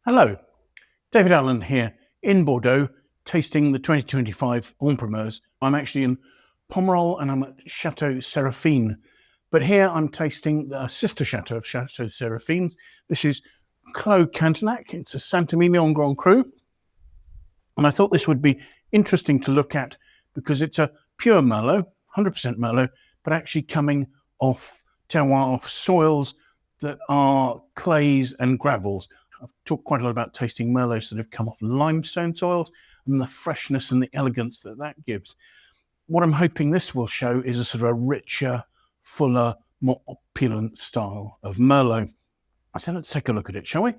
Hello, David Allen here in Bordeaux, tasting the 2025 en-primeurs. I'm actually in Pomerol and I'm at Chateau Seraphine. But here I'm tasting the sister chateau of Chateau Seraphine. This is Clos Cantenac. It's a Saint Emilion Grand Cru. And I thought this would be interesting to look at because it's a pure Merlot, 100% Merlot, but actually coming off terroir, off soils that are clays and gravels. I've talked quite a lot about tasting Merlots that have come off limestone soils and the freshness and the elegance that that gives. What I'm hoping this will show is a sort of a richer, fuller, more opulent style of Merlot. So let's take a look at it, shall we?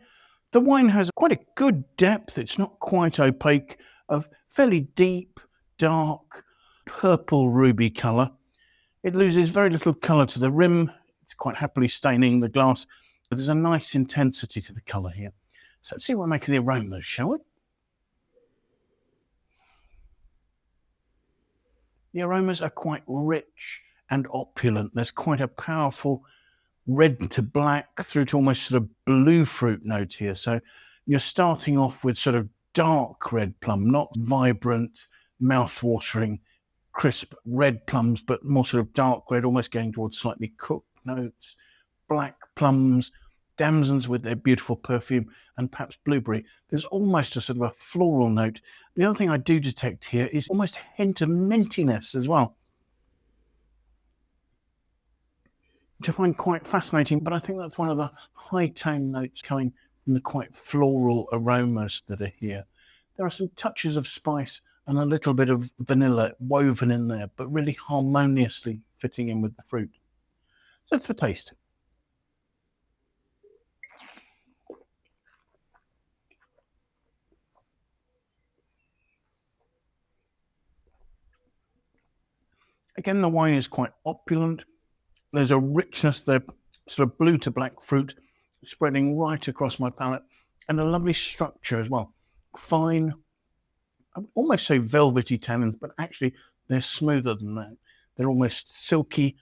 The wine has quite a good depth. It's not quite opaque, of fairly deep, dark, purple ruby colour. It loses very little colour to the rim. It's quite happily staining the glass. But there's a nice intensity to the colour here. So let's see what we're making the aromas, shall we? The aromas are quite rich and opulent. There's quite a powerful red to black through to almost sort of blue fruit note here. So you're starting off with sort of dark red plum, not vibrant, mouth-watering, crisp red plums, but more sort of dark red, almost going towards slightly cooked notes, black plums, damsons with their beautiful perfume, and perhaps blueberry. There's almost a sort of a floral note. The other thing I do detect here is almost a hint of mintiness as well, which I find quite fascinating, but I think that's one of the high tone notes coming from the quite floral aromas that are here. There are some touches of spice and a little bit of vanilla woven in there, but really harmoniously fitting in with the fruit. So it's for taste. Again, the wine is quite opulent. There's a richness there, sort of blue to black fruit spreading right across my palate, and a lovely structure as well. Fine, I would almost say velvety tannins, but actually they're smoother than that. They're almost silky.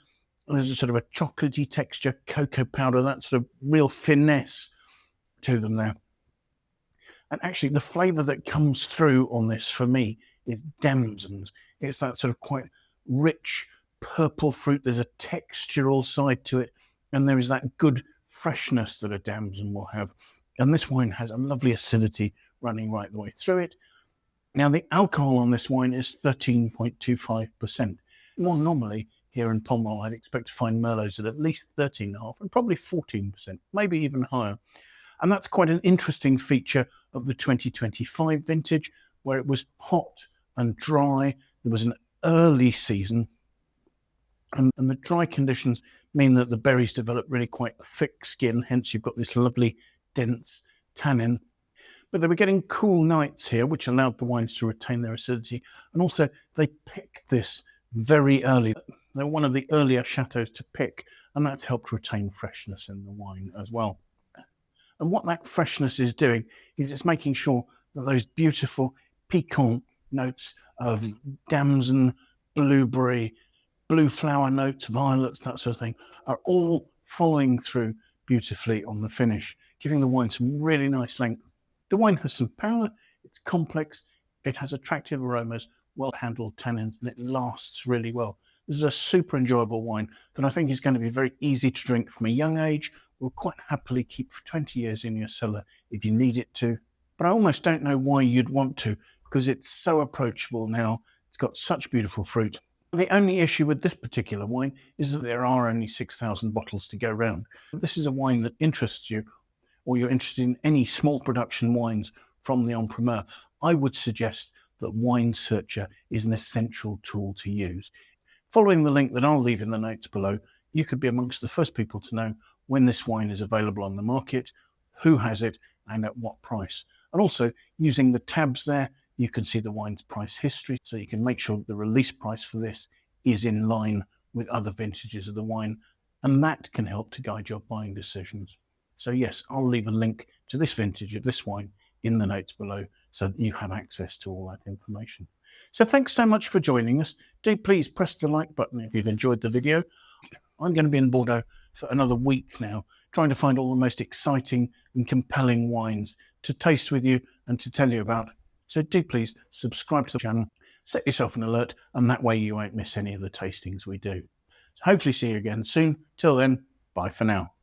There's a sort of a chocolatey texture, cocoa powder, that sort of real finesse to them there. And actually the flavour that comes through on this for me is damsons. It's that sort of quite rich purple fruit. There's a textural side to it, and there is that good freshness that a damson will have. And this wine has a lovely acidity running right the way through it. Now, the alcohol on this wine is 13.25%. More normally, here in Pomerol, I'd expect to find Merlots at least 13.5% and probably 14%, maybe even higher. And that's quite an interesting feature of the 2025 vintage, where it was hot and dry. There was an early season, and the dry conditions mean that the berries develop really quite thick skin, hence you've got this lovely dense tannin. But they were getting cool nights here, which allowed the wines to retain their acidity, and also they picked this very early. They're one of the earlier chateaus to pick, and that's helped retain freshness in the wine as well. And what that freshness is doing is it's making sure that those beautiful piquant notes of damson, blueberry, blue flower notes, violets, that sort of thing, are all following through beautifully on the finish, giving the wine some really nice length. The wine has some power, it's complex, it has attractive aromas, well-handled tannins, and it lasts really well. This is a super enjoyable wine that I think is going to be very easy to drink from a young age. Will quite happily keep for 20 years in your cellar if you need it to. But I almost don't know why you'd want to, because it's so approachable now. It's got such beautiful fruit. The only issue with this particular wine is that there are only 6,000 bottles to go around. If this is a wine that interests you, or you're interested in any small production wines from the enprimeur, I would suggest that winesearcher is an essential tool to use. Following the link that I'll leave in the notes below, you could be amongst the first people to know when this wine is available on the market, who has it, and at what price. And also, using the tabs there, you can see the wine's price history, so you can make sure that the release price for this is in line with other vintages of the wine, and that can help to guide your buying decisions. So yes, I'll leave a link to this vintage of this wine in the notes below so that you have access to all that information. So thanks so much for joining us. Do please press the like button if you've enjoyed the video. I'm going to be in Bordeaux for another week now, trying to find all the most exciting and compelling wines to taste with you and to tell you about. So do please subscribe to the channel, set yourself an alert, and that way you won't miss any of the tastings we do. So hopefully see you again soon. Till then, bye for now.